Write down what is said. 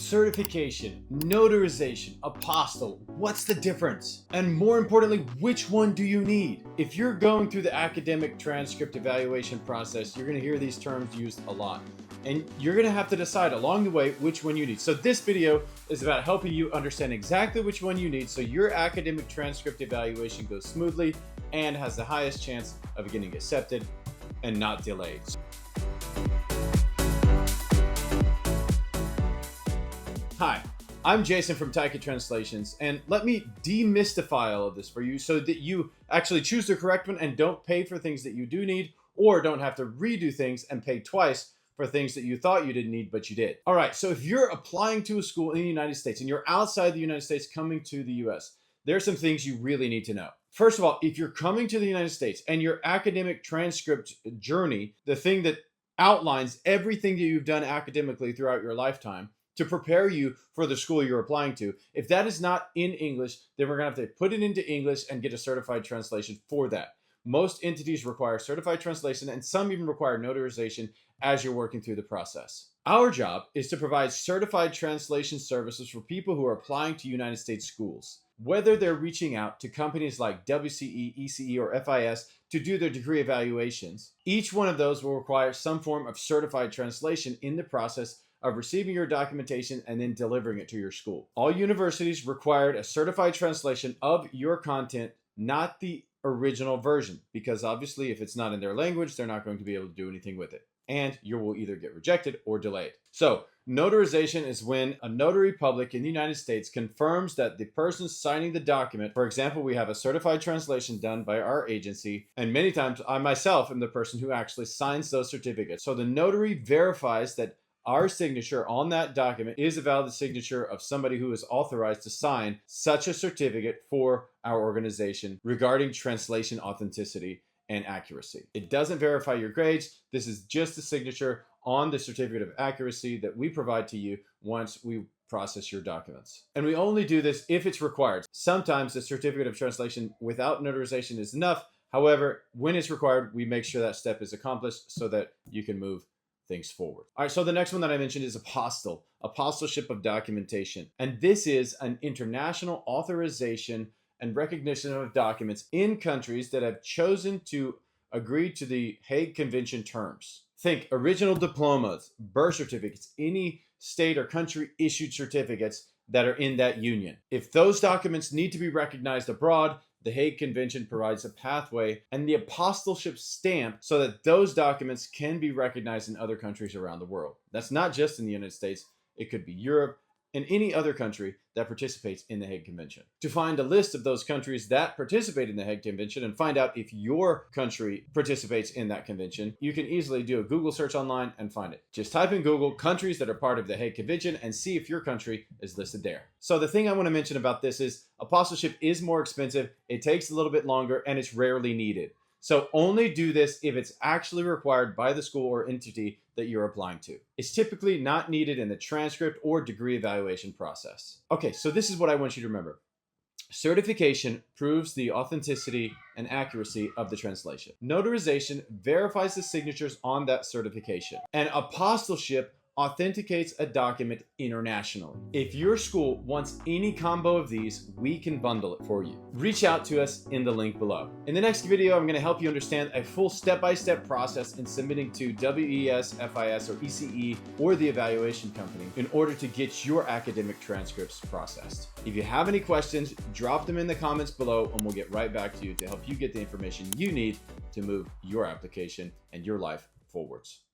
Certification, notarization, apostille, what's the difference? And more importantly, which one do you need? If you're going through the academic transcript evaluation process, you're going to hear these terms used a lot. And you're going to have to decide along the way which one you need. So this video is about helping you understand exactly which one you need so your academic transcript evaluation goes smoothly and has the highest chance of getting accepted and not delayed. Hi, I'm Jason from Taika Translations, and let me demystify all of this for you so that you actually choose the correct one and don't pay for things that you do need, or don't have to redo things and pay twice for things that you thought you didn't need, but you did. All right, so if you're applying to a school in the United States and you're outside the United States coming to the US, there are some things you really need to know. First of all, if you're coming to the United States and your academic transcript journey, the thing that outlines everything that you've done academically throughout your lifetime, to prepare you for the school you're applying to. If that is not in English, then we're gonna have to put it into English and get a certified translation for that. Most entities require certified translation and some even require notarization as you're working through the process. Our job is to provide certified translation services for people who are applying to United States schools. Whether they're reaching out to companies like WCE, ECE, or FIS to do their degree evaluations, each one of those will require some form of certified translation in the process of receiving your documentation and then delivering it to your school. All universities required a certified translation of your content, not the original version, because obviously if it's not in their language, they're not going to be able to do anything with it. And you will either get rejected or delayed. So notarization is when a notary public in the United States confirms that the person signing the document, for example, we have a certified translation done by our agency, and many times I myself am the person who actually signs those certificates. So the notary verifies that our signature on that document is a valid signature of somebody who is authorized to sign such a certificate for our organization regarding translation authenticity and accuracy. It doesn't verify your grades. This is just a signature on the certificate of accuracy that we provide to you once we process your documents. And we only do this if it's required. Sometimes the certificate of translation without notarization is enough. However, when it's required, we make sure that step is accomplished so that you can move things forward. All right, so the next one that I mentioned is apostille, apostleship of documentation. And this is an international authorization and recognition of documents in countries that have chosen to agree to the Hague Convention terms. Think original diplomas, birth certificates, any state or country issued certificates that are in that union. If those documents need to be recognized abroad, the Hague Convention provides a pathway and the apostilleship stamp so that those documents can be recognized in other countries around the world. That's not just in the United States. It could be Europe and any other country that participates in the Hague Convention. To find a list of those countries that participate in the Hague Convention and find out if your country participates in that convention, you can easily do a Google search online and find it. Just type in Google countries that are part of the Hague Convention and see if your country is listed there. So the thing I want to mention about this is apostleship is more expensive, it takes a little bit longer, and it's rarely needed. So only do this if it's actually required by the school or entity that you're applying to. It's typically not needed in the transcript or degree evaluation process. Okay, so this is what I want you to remember. Certification proves the authenticity and accuracy of the translation. Notarization verifies the signatures on that certification. And apostilleship authenticates a document internationally. If your school wants any combo of these, we can bundle it for you. Reach out to us in the link below. In the next video, I'm going to help you understand a full step-by-step process in submitting to WES, FIS, or ECE, or the evaluation company in order to get your academic transcripts processed. If you have any questions, drop them in the comments below and we'll get right back to you to help you get the information you need to move your application and your life forwards.